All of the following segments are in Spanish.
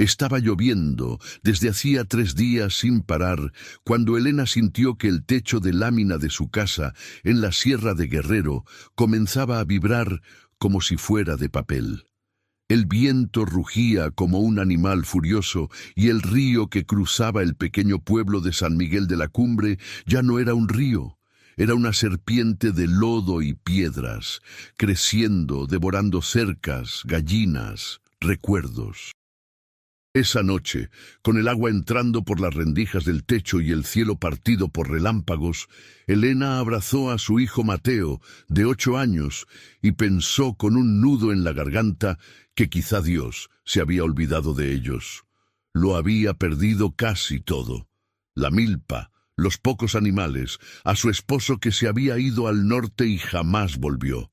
Estaba lloviendo desde hacía 3 días sin parar, cuando Elena sintió que el techo de lámina de su casa, en la Sierra de Guerrero, comenzaba a vibrar como si fuera de papel. El viento rugía como un animal furioso y el río que cruzaba el pequeño pueblo de San Miguel de la Cumbre ya no era un río. Era una serpiente de lodo y piedras, creciendo, devorando cercas, gallinas, recuerdos. Esa noche, con el agua entrando por las rendijas del techo y el cielo partido por relámpagos, Elena abrazó a su hijo Mateo, de 8 años, y pensó con un nudo en la garganta que quizá Dios se había olvidado de ellos. Lo había perdido casi todo. La milpa, los pocos animales, a su esposo que se había ido al norte y jamás volvió.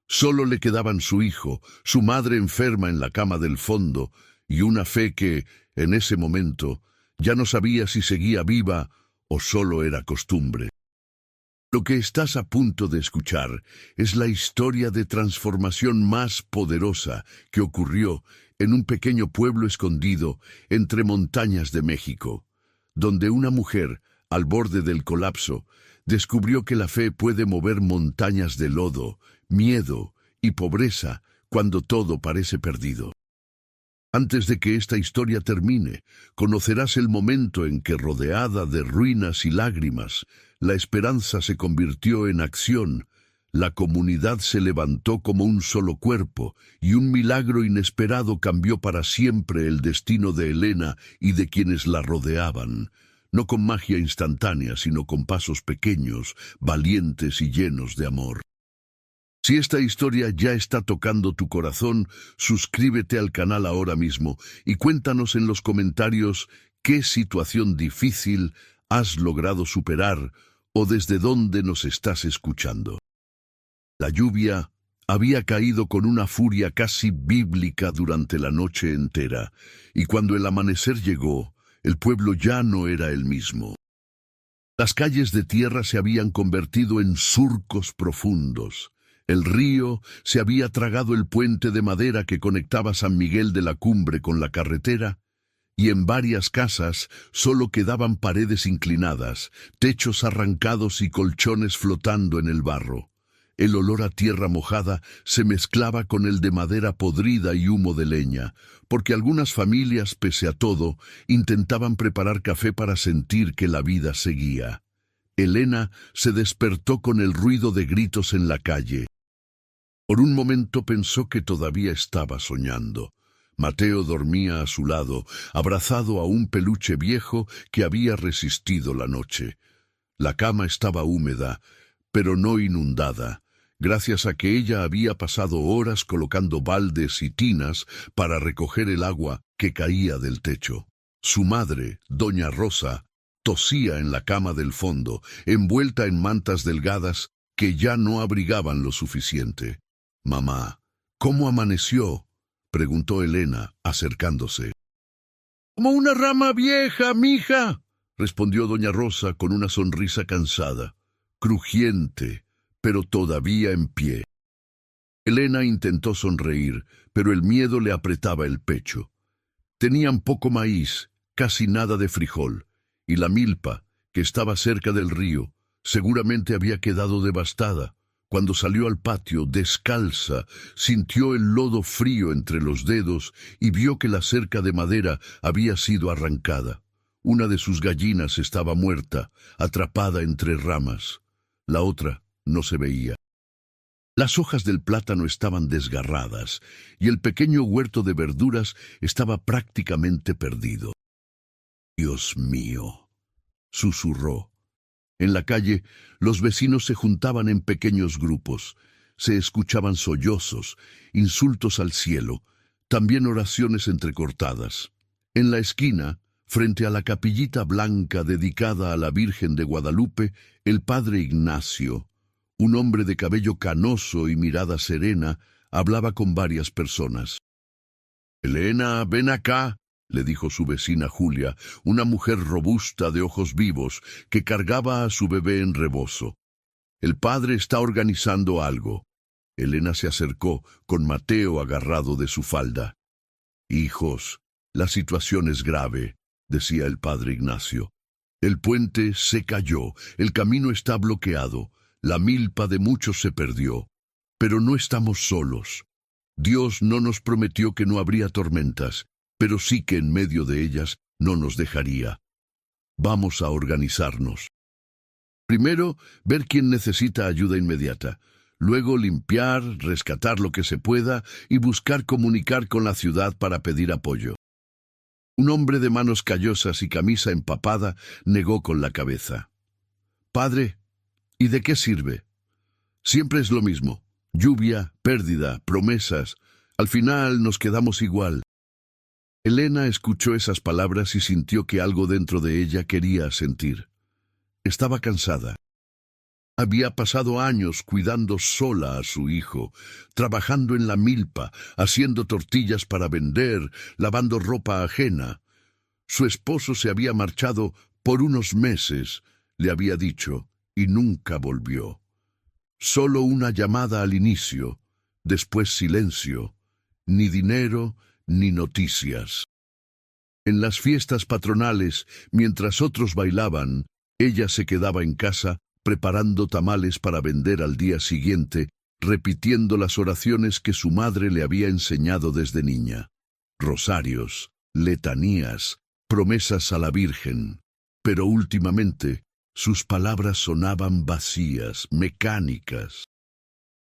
Solo le quedaban su hijo, su madre enferma en la cama del fondo, y una fe que, en ese momento, ya no sabía si seguía viva o solo era costumbre. Lo que estás a punto de escuchar es la historia de transformación más poderosa que ocurrió en un pequeño pueblo escondido entre montañas de México, donde una mujer, al borde del colapso, descubrió que la fe puede mover montañas de lodo, miedo y pobreza cuando todo parece perdido. Antes de que esta historia termine, conocerás el momento en que, rodeada de ruinas y lágrimas, la esperanza se convirtió en acción, la comunidad se levantó como un solo cuerpo, y un milagro inesperado cambió para siempre el destino de Elena y de quienes la rodeaban, no con magia instantánea, sino con pasos pequeños, valientes y llenos de amor. Si esta historia ya está tocando tu corazón, suscríbete al canal ahora mismo y cuéntanos en los comentarios qué situación difícil has logrado superar o desde dónde nos estás escuchando. La lluvia había caído con una furia casi bíblica durante la noche entera, y cuando el amanecer llegó, el pueblo ya no era el mismo. Las calles de tierra se habían convertido en surcos profundos. El río se había tragado el puente de madera que conectaba San Miguel de la Cumbre con la carretera, y en varias casas solo quedaban paredes inclinadas, techos arrancados y colchones flotando en el barro. El olor a tierra mojada se mezclaba con el de madera podrida y humo de leña, porque algunas familias, pese a todo, intentaban preparar café para sentir que la vida seguía. Elena se despertó con el ruido de gritos en la calle. Por un momento pensó que todavía estaba soñando. Mateo dormía a su lado, abrazado a un peluche viejo que había resistido la noche. La cama estaba húmeda, pero no inundada, gracias a que ella había pasado horas colocando baldes y tinas para recoger el agua que caía del techo. Su madre, doña Rosa, tosía en la cama del fondo, envuelta en mantas delgadas que ya no abrigaban lo suficiente. «Mamá, ¿cómo amaneció?», preguntó Elena, acercándose. «Como una rama vieja, mija», respondió doña Rosa con una sonrisa cansada, crujiente, pero todavía en pie. Elena intentó sonreír, pero el miedo le apretaba el pecho. Tenían poco maíz, casi nada de frijol, y la milpa, que estaba cerca del río, seguramente había quedado devastada. Cuando salió al patio, descalza, sintió el lodo frío entre los dedos y vio que la cerca de madera había sido arrancada. Una de sus gallinas estaba muerta, atrapada entre ramas. La otra no se veía. Las hojas del plátano estaban desgarradas y el pequeño huerto de verduras estaba prácticamente perdido. «Dios mío», susurró. En la calle, los vecinos se juntaban en pequeños grupos. Se escuchaban sollozos, insultos al cielo, también oraciones entrecortadas. En la esquina, frente a la capillita blanca dedicada a la Virgen de Guadalupe, el padre Ignacio, un hombre de cabello canoso y mirada serena, hablaba con varias personas. «Elena, ven acá», le dijo su vecina Julia, una mujer robusta de ojos vivos que cargaba a su bebé en rebozo. «El padre está organizando algo». Elena se acercó, con Mateo agarrado de su falda. «Hijos», La situación es grave, decía el padre Ignacio. El puente se cayó, el camino está bloqueado, la milpa de muchos se perdió. Pero no estamos solos. Dios no nos prometió que no habría tormentas, pero sí que en medio de ellas no nos dejaría. Vamos a organizarnos. Primero, ver quién necesita ayuda inmediata. Luego limpiar, rescatar lo que se pueda y buscar comunicar con la ciudad para pedir apoyo. Un hombre de manos callosas y camisa empapada negó con la cabeza. Padre, ¿y de qué sirve? Siempre es lo mismo. Lluvia, pérdida, promesas. Al final nos quedamos igual. Elena escuchó esas palabras y sintió que algo dentro de ella quería sentir. Estaba cansada. Había pasado años cuidando sola a su hijo, trabajando en la milpa, haciendo tortillas para vender, lavando ropa ajena. Su esposo se había marchado por unos meses, le había dicho, y nunca volvió. Solo una llamada al inicio, después silencio, ni dinero ni noticias. En las fiestas patronales, mientras otros bailaban, ella se quedaba en casa preparando tamales para vender al día siguiente, repitiendo las oraciones que su madre le había enseñado desde niña. Rosarios, letanías, promesas a la Virgen. Pero últimamente, sus palabras sonaban vacías, mecánicas.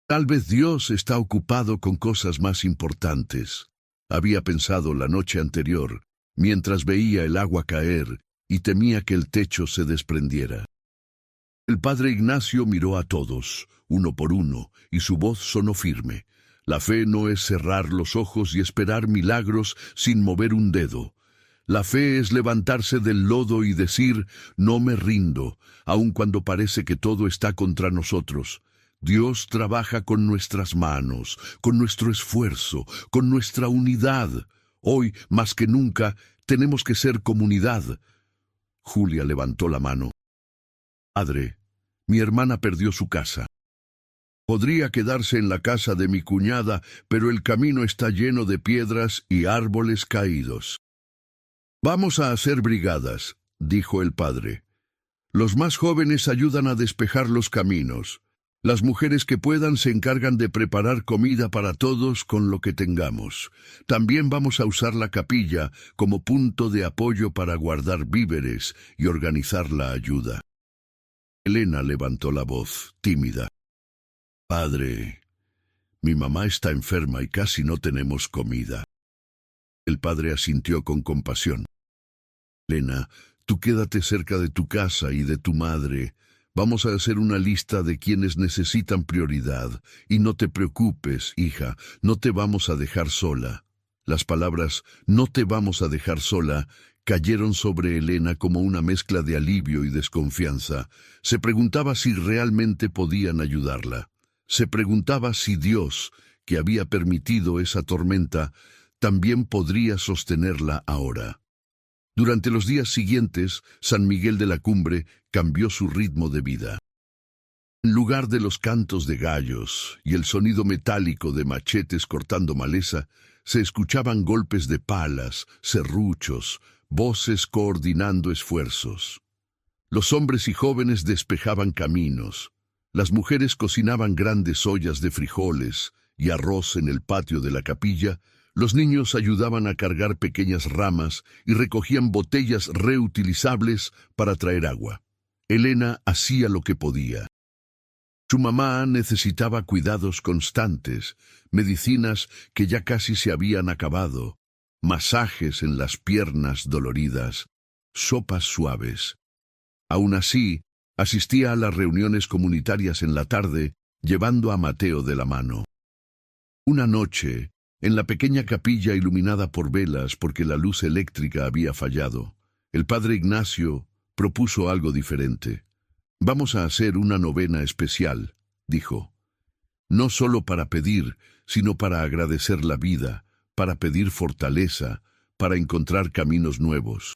Tal vez Dios está ocupado con cosas más importantes. Había pensado la noche anterior, mientras veía el agua caer y temía que el techo se desprendiera. El padre Ignacio miró a todos, uno por uno, y su voz sonó firme. La fe no es cerrar los ojos y esperar milagros sin mover un dedo. La fe es levantarse del lodo y decir, no me rindo, aun cuando parece que todo está contra nosotros. Dios trabaja con nuestras manos, con nuestro esfuerzo, con nuestra unidad. Hoy, más que nunca, tenemos que ser comunidad. Julia levantó la mano. Padre, mi hermana perdió su casa. Podría quedarse en la casa de mi cuñada, pero el camino está lleno de piedras y árboles caídos. Vamos a hacer brigadas, dijo el padre. Los más jóvenes ayudan a despejar los caminos. Las mujeres que puedan se encargan de preparar comida para todos con lo que tengamos. También vamos a usar la capilla como punto de apoyo para guardar víveres y organizar la ayuda. Elena levantó la voz, tímida. Padre, mi mamá está enferma y casi no tenemos comida. El padre asintió con compasión. Elena, tú quédate cerca de tu casa y de tu madre. Vamos a hacer una lista de quienes necesitan prioridad. Y no te preocupes, hija, no te vamos a dejar sola. Las palabras «no te vamos a dejar sola» cayeron sobre Elena como una mezcla de alivio y desconfianza. Se preguntaba si realmente podían ayudarla. Se preguntaba si Dios, que había permitido esa tormenta, también podría sostenerla ahora. Durante los días siguientes, San Miguel de la Cumbre cambió su ritmo de vida. En lugar de los cantos de gallos y el sonido metálico de machetes cortando maleza, se escuchaban golpes de palas, serruchos, voces coordinando esfuerzos. Los hombres y jóvenes despejaban caminos. Las mujeres cocinaban grandes ollas de frijoles y arroz en el patio de la capilla. Los niños ayudaban a cargar pequeñas ramas y recogían botellas reutilizables para traer agua. Elena hacía lo que podía. Su mamá necesitaba cuidados constantes, medicinas que ya casi se habían acabado, masajes en las piernas doloridas, sopas suaves. Aún así, asistía a las reuniones comunitarias en la tarde, llevando a Mateo de la mano. Una noche, en la pequeña capilla iluminada por velas porque la luz eléctrica había fallado, el padre Ignacio propuso algo diferente. Vamos a hacer una novena especial, dijo. No solo para pedir, sino para agradecer la vida, para pedir fortaleza, para encontrar caminos nuevos.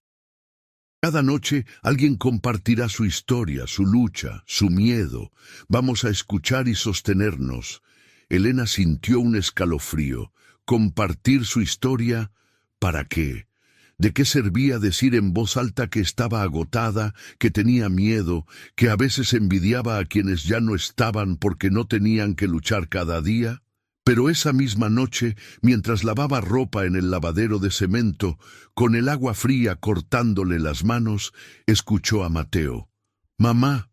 Cada noche alguien compartirá su historia, su lucha, su miedo. Vamos a escuchar y sostenernos. Elena sintió un escalofrío. ¿Compartir su historia? ¿Para qué? ¿De qué servía decir en voz alta que estaba agotada, que tenía miedo, que a veces envidiaba a quienes ya no estaban porque no tenían que luchar cada día? Pero esa misma noche, mientras lavaba ropa en el lavadero de cemento, con el agua fría cortándole las manos, escuchó a Mateo. «Mamá,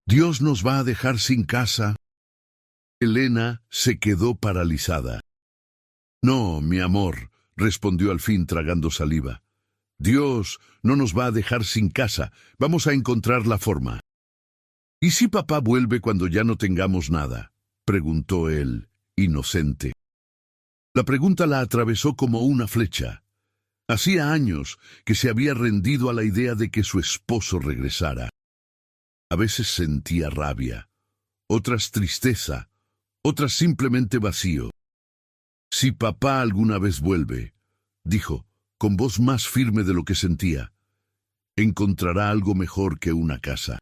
¿Dios nos va a dejar sin casa?» Elena se quedó paralizada. «No, mi amor», respondió al fin tragando saliva. «Dios no nos va a dejar sin casa. Vamos a encontrar la forma». «¿Y si papá vuelve cuando ya no tengamos nada?», preguntó él, inocente. La pregunta la atravesó como una flecha. Hacía años que se había rendido a la idea de que su esposo regresara. A veces sentía rabia, otras tristeza, otras simplemente vacío. «Si papá alguna vez vuelve», dijo, con voz más firme de lo que sentía, «encontrará algo mejor que una casa.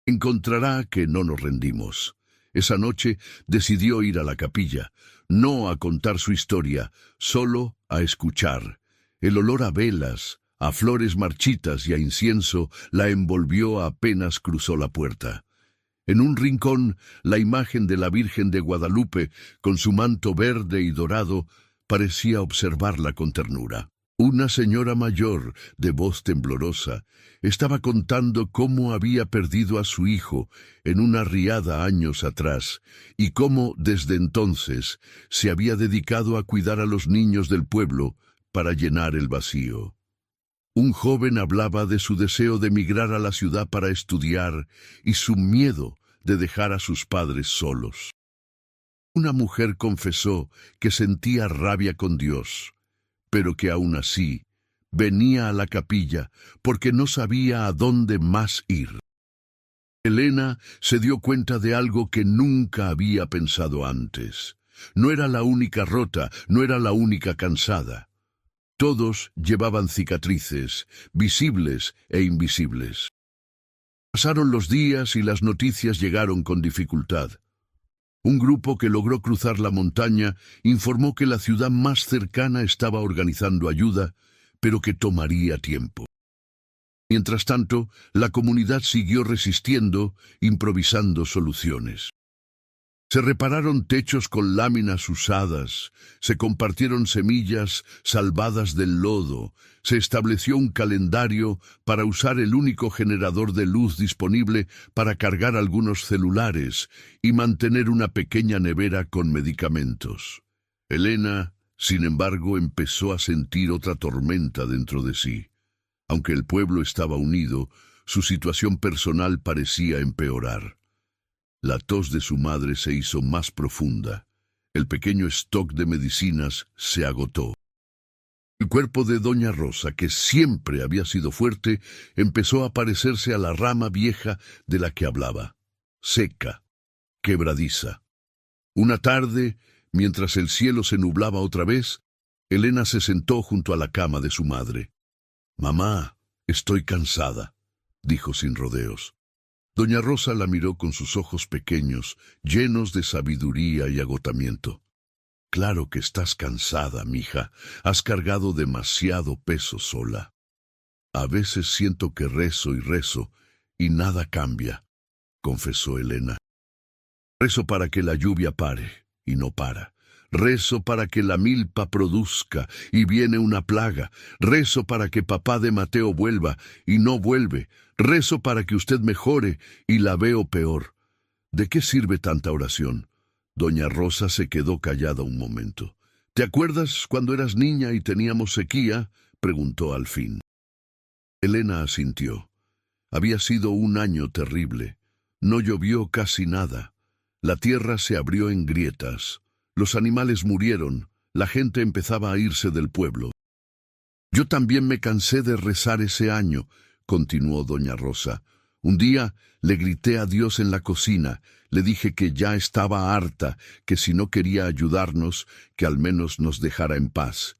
Encontrará que no nos rendimos». Esa noche decidió ir a la capilla, no a contar su historia, solo a escuchar. El olor a velas, a flores marchitas y a incienso la envolvió apenas cruzó la puerta. En un rincón, la imagen de la Virgen de Guadalupe, con su manto verde y dorado, parecía observarla con ternura. Una señora mayor, de voz temblorosa, estaba contando cómo había perdido a su hijo en una riada años atrás y cómo, desde entonces, se había dedicado a cuidar a los niños del pueblo para llenar el vacío. Un joven hablaba de su deseo de emigrar a la ciudad para estudiar y su miedo de dejar a sus padres solos. Una mujer confesó que sentía rabia con Dios, pero que aún así venía a la capilla porque no sabía a dónde más ir. Elena se dio cuenta de algo que nunca había pensado antes. No era la única rota, no era la única cansada. Todos llevaban cicatrices, visibles e invisibles. Pasaron los días y las noticias llegaron con dificultad. Un grupo que logró cruzar la montaña informó que la ciudad más cercana estaba organizando ayuda, pero que tomaría tiempo. Mientras tanto, la comunidad siguió resistiendo, improvisando soluciones. Se repararon techos con láminas usadas, se compartieron semillas salvadas del lodo, se estableció un calendario para usar el único generador de luz disponible para cargar algunos celulares y mantener una pequeña nevera con medicamentos. Elena, sin embargo, empezó a sentir otra tormenta dentro de sí. Aunque el pueblo estaba unido, su situación personal parecía empeorar. La tos de su madre se hizo más profunda. El pequeño stock de medicinas se agotó. El cuerpo de doña Rosa, que siempre había sido fuerte, empezó a parecerse a la rama vieja de la que hablaba, seca, quebradiza. Una tarde, mientras el cielo se nublaba otra vez, Elena se sentó junto a la cama de su madre. «Mamá, estoy cansada», dijo sin rodeos. Doña Rosa la miró con sus ojos pequeños, llenos de sabiduría y agotamiento. «Claro que estás cansada, mija. Has cargado demasiado peso sola. A veces siento que rezo y nada cambia», confesó Elena. «Rezo para que la lluvia pare, y no para. Rezo para que la milpa produzca, y viene una plaga. Rezo para que papá de Mateo vuelva, y no vuelve. Rezo para que usted mejore, y la veo peor». «¿De qué sirve tanta oración?». Doña Rosa se quedó callada un momento. «¿Te acuerdas cuando eras niña y teníamos sequía?», preguntó al fin. Elena asintió. Había sido un año terrible. No llovió casi nada. La tierra se abrió en grietas. Los animales murieron. La gente empezaba a irse del pueblo. «Yo también me cansé de rezar ese año», continuó doña Rosa. «Un día le grité a Dios en la cocina. Le dije que ya estaba harta, que si no quería ayudarnos, que al menos nos dejara en paz.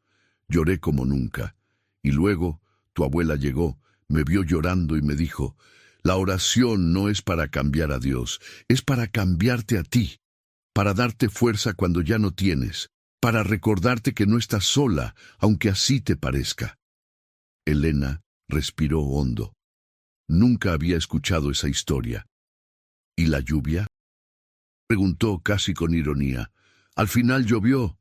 Lloré como nunca. Y luego tu abuela llegó, me vio llorando y me dijo: la oración no es para cambiar a Dios, es para cambiarte a ti, para darte fuerza cuando ya no tienes, para recordarte que no estás sola, aunque así te parezca». Elena respiró hondo. Nunca había escuchado esa historia. ¿Y la lluvia? Preguntó casi con ironía. Al final llovió.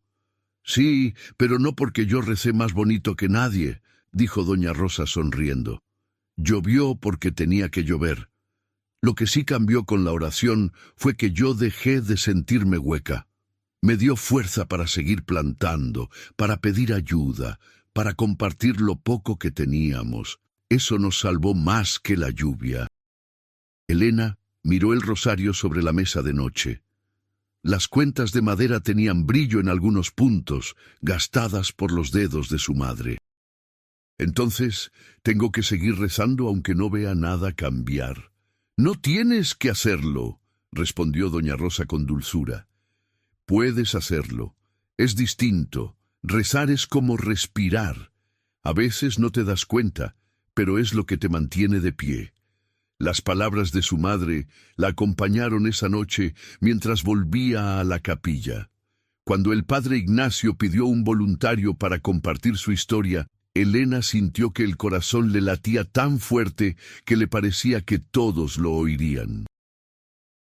Sí, pero no porque yo recé más bonito que nadie, dijo doña Rosa sonriendo. Llovió porque tenía que llover. Lo que sí cambió con la oración fue que yo dejé de sentirme hueca. Me dio fuerza para seguir plantando, para pedir ayuda, para compartir lo poco que teníamos. Eso nos salvó más que la lluvia. Elena miró el rosario sobre la mesa de noche. Las cuentas de madera tenían brillo en algunos puntos, gastadas por los dedos de su madre. Entonces, tengo que seguir rezando aunque no vea nada cambiar. No tienes que hacerlo, respondió doña Rosa con dulzura. Puedes hacerlo. Es distinto. Rezar es como respirar. A veces no te das cuenta, pero es lo que te mantiene de pie. Las palabras de su madre la acompañaron esa noche mientras volvía a la capilla. Cuando el padre Ignacio pidió un voluntario para compartir su historia, Elena sintió que el corazón le latía tan fuerte que le parecía que todos lo oirían.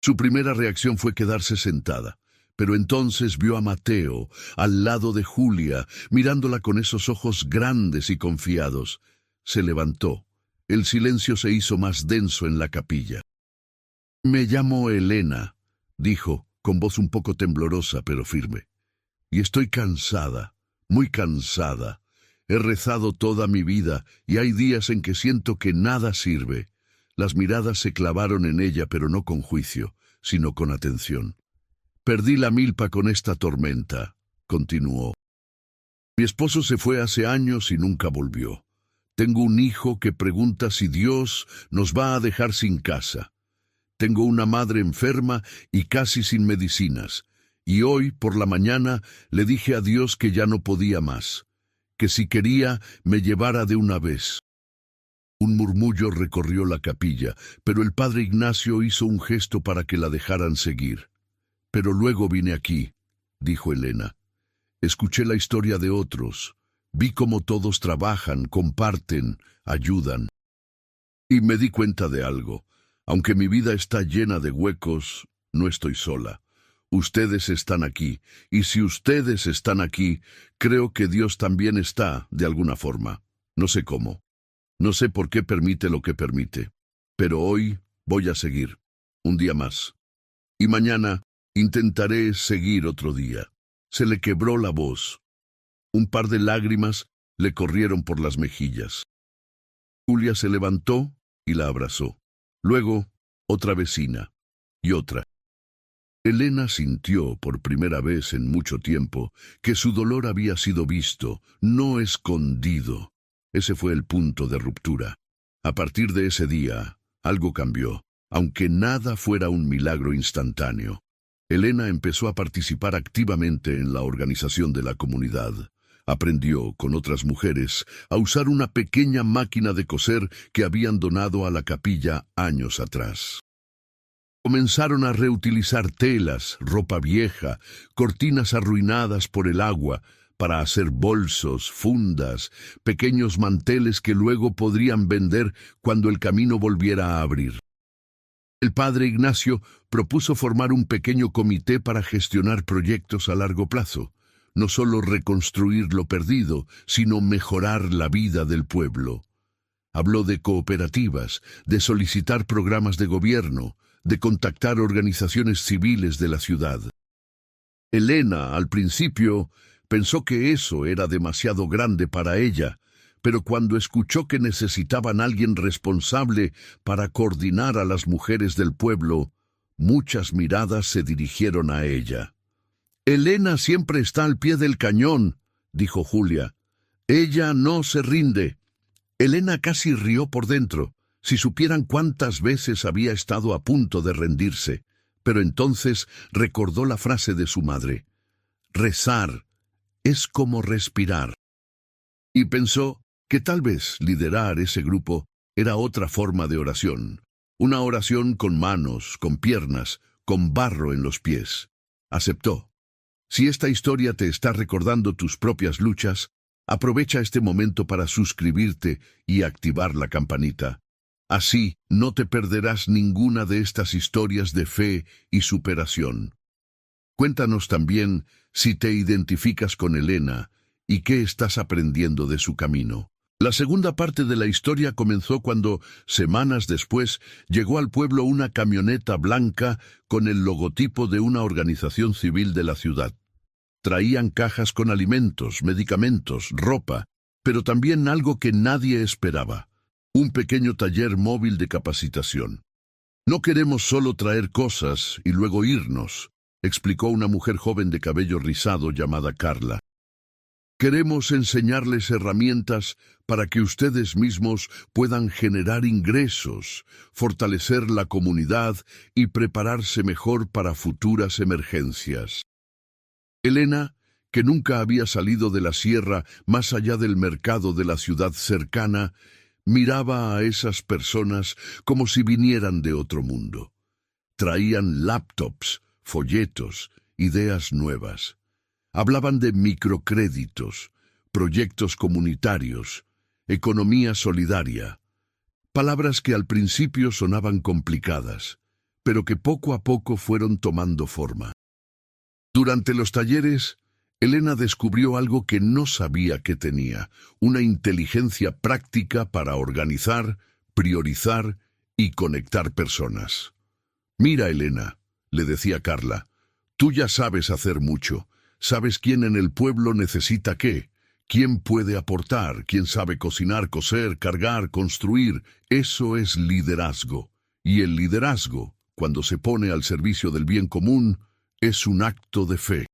Su primera reacción fue quedarse sentada, pero entonces vio a Mateo, al lado de Julia, mirándola con esos ojos grandes y confiados. Se levantó. El silencio se hizo más denso en la capilla. «Me llamo Elena», dijo, con voz un poco temblorosa pero firme. «Y estoy cansada, muy cansada. He rezado toda mi vida y hay días en que siento que nada sirve». Las miradas se clavaron en ella, pero no con juicio, sino con atención. «Perdí la milpa con esta tormenta», continuó. «Mi esposo se fue hace años y nunca volvió. Tengo un hijo que pregunta si Dios nos va a dejar sin casa. Tengo una madre enferma y casi sin medicinas. Y hoy, por la mañana, le dije a Dios que ya no podía más, que si quería, me llevara de una vez». Un murmullo recorrió la capilla, pero el padre Ignacio hizo un gesto para que la dejaran seguir. «Pero luego vine aquí», dijo Elena. «Escuché la historia de otros. Vi cómo todos trabajan, comparten, ayudan. Y me di cuenta de algo. Aunque mi vida está llena de huecos, no estoy sola. Ustedes están aquí, y si ustedes están aquí, creo que Dios también está, de alguna forma. No sé cómo. No sé por qué permite lo que permite. Pero hoy voy a seguir. Un día más. Y mañana intentaré seguir otro día». Se le quebró la voz. Un par de lágrimas le corrieron por las mejillas. Julia se levantó y la abrazó. Luego, otra vecina, y otra. Elena sintió, por primera vez en mucho tiempo, que su dolor había sido visto, no escondido. Ese fue el punto de ruptura. A partir de ese día, algo cambió, aunque nada fuera un milagro instantáneo. Elena empezó a participar activamente en la organización de la comunidad. Aprendió, con otras mujeres, a usar una pequeña máquina de coser que habían donado a la capilla años atrás. Comenzaron a reutilizar telas, ropa vieja, cortinas arruinadas por el agua, para hacer bolsos, fundas, pequeños manteles que luego podrían vender cuando el camino volviera a abrir. El padre Ignacio propuso formar un pequeño comité para gestionar proyectos a largo plazo, no solo reconstruir lo perdido, sino mejorar la vida del pueblo. Habló de cooperativas, de solicitar programas de gobierno, de contactar organizaciones civiles de la ciudad. Elena, al principio, pensó que eso era demasiado grande para ella, pero cuando escuchó que necesitaban alguien responsable para coordinar a las mujeres del pueblo, muchas miradas se dirigieron a ella. «Elena siempre está al pie del cañón», dijo Julia. «Ella no se rinde». Elena casi rió por dentro. Si supieran cuántas veces había estado a punto de rendirse. Pero entonces recordó la frase de su madre. «Rezar es como respirar». Y pensó que tal vez liderar ese grupo era otra forma de oración. Una oración con manos, con piernas, con barro en los pies. Aceptó. Si esta historia te está recordando tus propias luchas, Aprovecha este momento para suscribirte y activar la campanita. Así no te perderás ninguna de estas historias de fe y superación. Cuéntanos también si te identificas con Elena y qué estás aprendiendo de su camino. La segunda parte de la historia comenzó cuando, semanas después, llegó al pueblo una camioneta blanca con el logotipo de una organización civil de la ciudad. Traían cajas con alimentos, medicamentos, ropa, pero también algo que nadie esperaba: un pequeño taller móvil de capacitación. No queremos solo traer cosas y luego irnos, explicó una mujer joven de cabello rizado llamada Carla. Queremos enseñarles herramientas para que ustedes mismos puedan generar ingresos, fortalecer la comunidad y prepararse mejor para futuras emergencias. Elena, que nunca había salido de la sierra más allá del mercado de la ciudad cercana, miraba a esas personas como si vinieran de otro mundo. Traían laptops, folletos, ideas nuevas. Hablaban de microcréditos, proyectos comunitarios, economía solidaria. Palabras que al principio sonaban complicadas, pero que poco a poco fueron tomando forma. Durante los talleres, Elena descubrió algo que no sabía que tenía: una inteligencia práctica para organizar, priorizar y conectar personas. Mira, Elena, le decía Carla, tú ya sabes hacer mucho. Sabes quién en el pueblo necesita qué, quién puede aportar, quién sabe cocinar, coser, cargar, construir. Eso es liderazgo. Y el liderazgo, cuando se pone al servicio del bien común, es un acto de fe.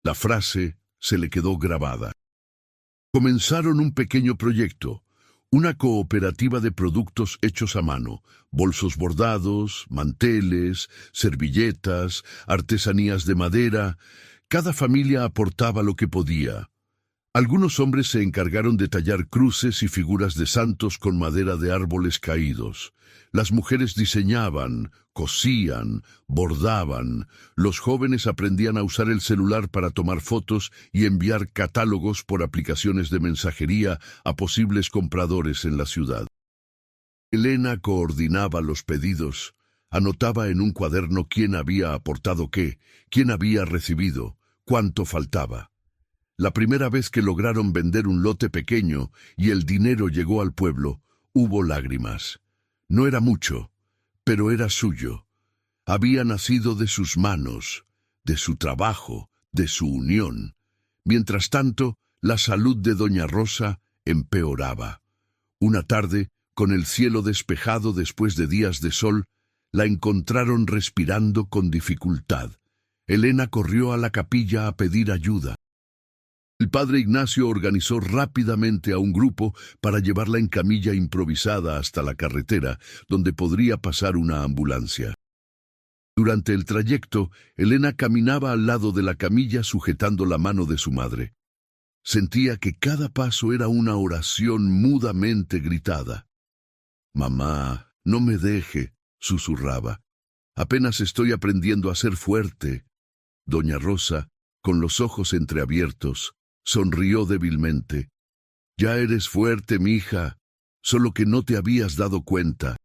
La frase se le quedó grabada. Comenzaron un pequeño proyecto, una cooperativa de productos hechos a mano: bolsos bordados, manteles, servilletas, artesanías de madera. Cada familia aportaba lo que podía. Algunos hombres se encargaron de tallar cruces y figuras de santos con madera de árboles caídos. Las mujeres diseñaban, cosían, bordaban. Los jóvenes aprendían a usar el celular para tomar fotos y enviar catálogos por aplicaciones de mensajería a posibles compradores en la ciudad. Elena coordinaba los pedidos, anotaba en un cuaderno quién había aportado qué, quién había recibido, cuánto faltaba. La primera vez que lograron vender un lote pequeño y el dinero llegó al pueblo, hubo lágrimas. No era mucho, pero era suyo. Había nacido de sus manos, de su trabajo, de su unión. Mientras tanto, la salud de doña Rosa empeoraba. Una tarde, con el cielo despejado después de días de sol, la encontraron respirando con dificultad. Elena corrió a la capilla a pedir ayuda. El padre Ignacio organizó rápidamente a un grupo para llevarla en camilla improvisada hasta la carretera, donde podría pasar una ambulancia. Durante el trayecto, Elena caminaba al lado de la camilla sujetando la mano de su madre. Sentía que cada paso era una oración mudamente gritada. «Mamá, no me deje», susurraba. «Apenas estoy aprendiendo a ser fuerte». Doña Rosa, con los ojos entreabiertos, sonrió débilmente. «Ya eres fuerte, mija, solo que no te habías dado cuenta».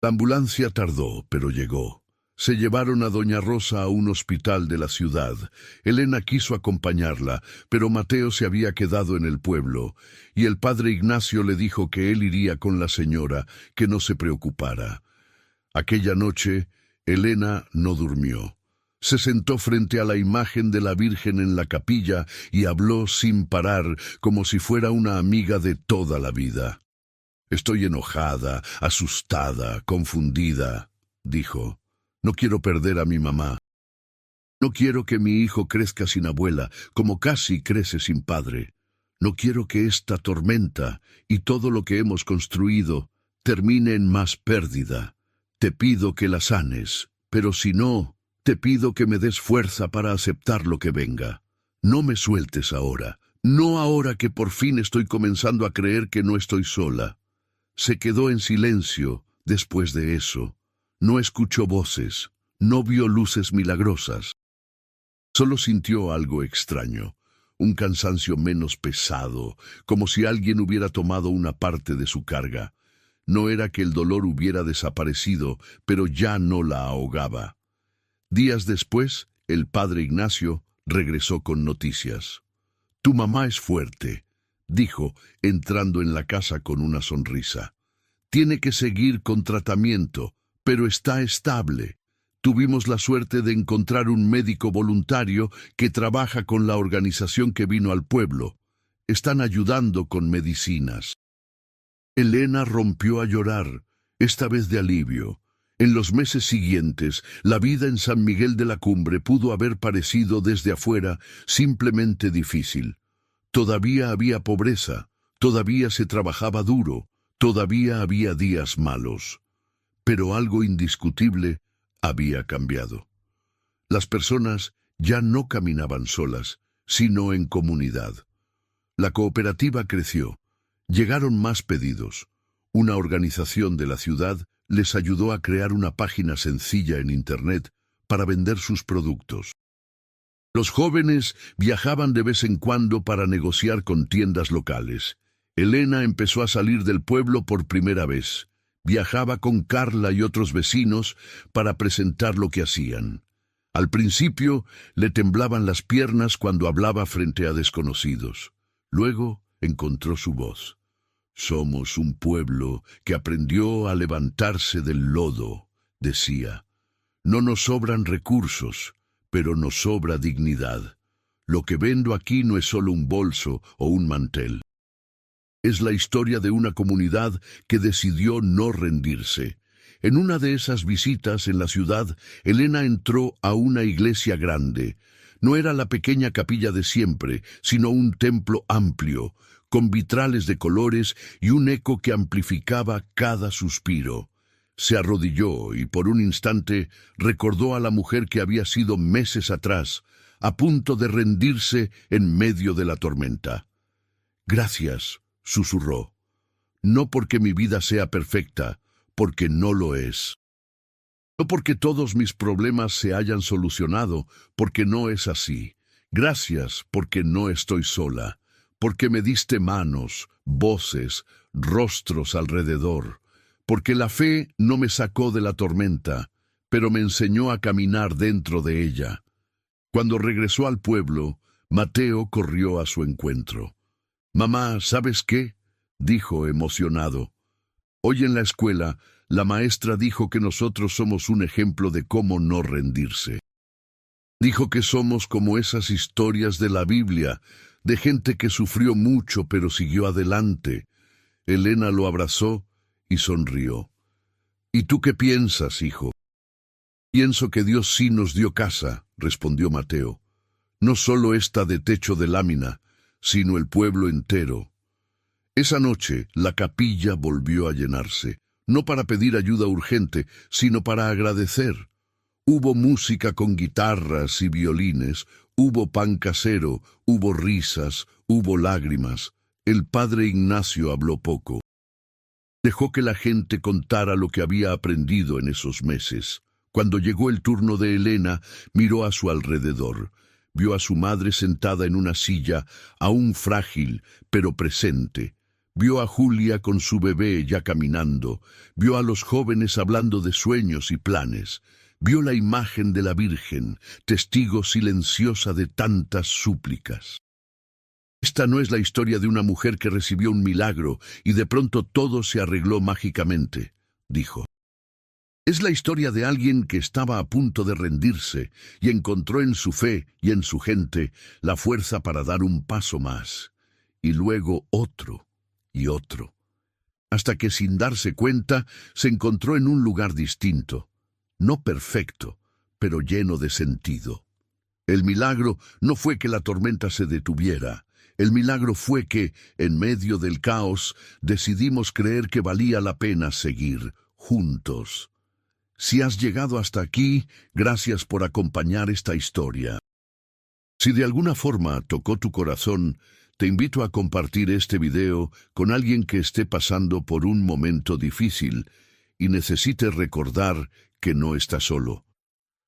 La ambulancia tardó, pero llegó. Se llevaron a doña Rosa a un hospital de la ciudad. Elena quiso acompañarla, pero Mateo se había quedado en el pueblo, y el padre Ignacio le dijo que él iría con la señora, que no se preocupara. Aquella noche, Elena no durmió. Se sentó frente a la imagen de la Virgen en la capilla y habló sin parar, como si fuera una amiga de toda la vida. «Estoy enojada, asustada, confundida», dijo. «No quiero perder a mi mamá. No quiero que mi hijo crezca sin abuela, como casi crece sin padre. No quiero que esta tormenta y todo lo que hemos construido termine en más pérdida. Te pido que la sanes, pero si no, te pido que me des fuerza para aceptar lo que venga. No me sueltes ahora, no ahora que por fin estoy comenzando a creer que no estoy sola». Se quedó en silencio después de eso. No escuchó voces, no vio luces milagrosas. Solo sintió algo extraño, un cansancio menos pesado, como si alguien hubiera tomado una parte de su carga. No era que el dolor hubiera desaparecido, pero ya no la ahogaba. Días después, el padre Ignacio regresó con noticias. «Tu mamá es fuerte», dijo, entrando en la casa con una sonrisa. «Tiene que seguir con tratamiento, pero está estable. Tuvimos la suerte de encontrar un médico voluntario que trabaja con la organización que vino al pueblo. Están ayudando con medicinas». Elena rompió a llorar, esta vez de alivio. En los meses siguientes, la vida en San Miguel de la Cumbre pudo haber parecido desde afuera simplemente difícil. Todavía había pobreza, todavía se trabajaba duro, todavía había días malos. Pero algo indiscutible había cambiado. Las personas ya no caminaban solas, sino en comunidad. La cooperativa creció. Llegaron más pedidos. Una organización de la ciudad les ayudó a crear una página sencilla en Internet para vender sus productos. Los jóvenes viajaban de vez en cuando para negociar con tiendas locales. Elena empezó a salir del pueblo por primera vez. Viajaba con Carla y otros vecinos para presentar lo que hacían. Al principio le temblaban las piernas cuando hablaba frente a desconocidos. Luego encontró su voz. «Somos un pueblo que aprendió a levantarse del lodo», decía. «No nos sobran recursos, pero nos sobra dignidad. Lo que vendo aquí no es solo un bolso o un mantel. Es la historia de una comunidad que decidió no rendirse». En una de esas visitas en la ciudad, Elena entró a una iglesia grande. No era la pequeña capilla de siempre, sino un templo amplio, con vitrales de colores y un eco que amplificaba cada suspiro. Se arrodilló y por un instante recordó a la mujer que había sido meses atrás, a punto de rendirse en medio de la tormenta. «Gracias», susurró. «No porque mi vida sea perfecta, porque no lo es. No porque todos mis problemas se hayan solucionado, porque no es así. Gracias porque no estoy sola, porque me diste manos, voces, rostros alrededor, porque la fe no me sacó de la tormenta, pero me enseñó a caminar dentro de ella». Cuando regresó al pueblo, Mateo corrió a su encuentro. «Mamá, ¿sabes qué?», dijo emocionado. «Hoy en la escuela, la maestra dijo que nosotros somos un ejemplo de cómo no rendirse. Dijo que somos como esas historias de la Biblia, de gente que sufrió mucho pero siguió adelante». Elena lo abrazó y sonrió. «¿Y tú qué piensas, hijo?». «Pienso que Dios sí nos dio casa», respondió Mateo. «No solo esta de techo de lámina, sino el pueblo entero». Esa noche la capilla volvió a llenarse, no para pedir ayuda urgente, sino para agradecer. Hubo música con guitarras y violines, hubo pan casero, hubo risas, hubo lágrimas. El padre Ignacio habló poco. Dejó que la gente contara lo que había aprendido en esos meses. Cuando llegó el turno de Elena, miró a su alrededor. Vio a su madre sentada en una silla, aún frágil, pero presente. Vio a Julia con su bebé ya caminando. Vio a los jóvenes hablando de sueños y planes. Vio la imagen de la Virgen, testigo silenciosa de tantas súplicas. Esta no es la historia de una mujer que recibió un milagro y de pronto todo se arregló mágicamente, dijo. Es la historia de alguien que estaba a punto de rendirse y encontró en su fe y en su gente la fuerza para dar un paso más, y luego otro y otro, hasta que sin darse cuenta se encontró en un lugar distinto, no perfecto, pero lleno de sentido. El milagro no fue que la tormenta se detuviera. El milagro fue que, en medio del caos, decidimos creer que valía la pena seguir juntos. Si has llegado hasta aquí, gracias por acompañar esta historia. Si de alguna forma tocó tu corazón, te invito a compartir este video con alguien que esté pasando por un momento difícil y necesite recordar que no está solo.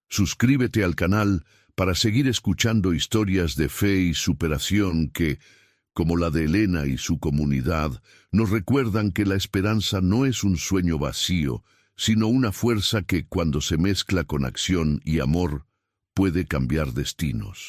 Suscríbete al canal para seguir escuchando historias de fe y superación que, como la de Elena y su comunidad, nos recuerdan que la esperanza no es un sueño vacío, sino una fuerza que, cuando se mezcla con acción y amor, puede cambiar destinos.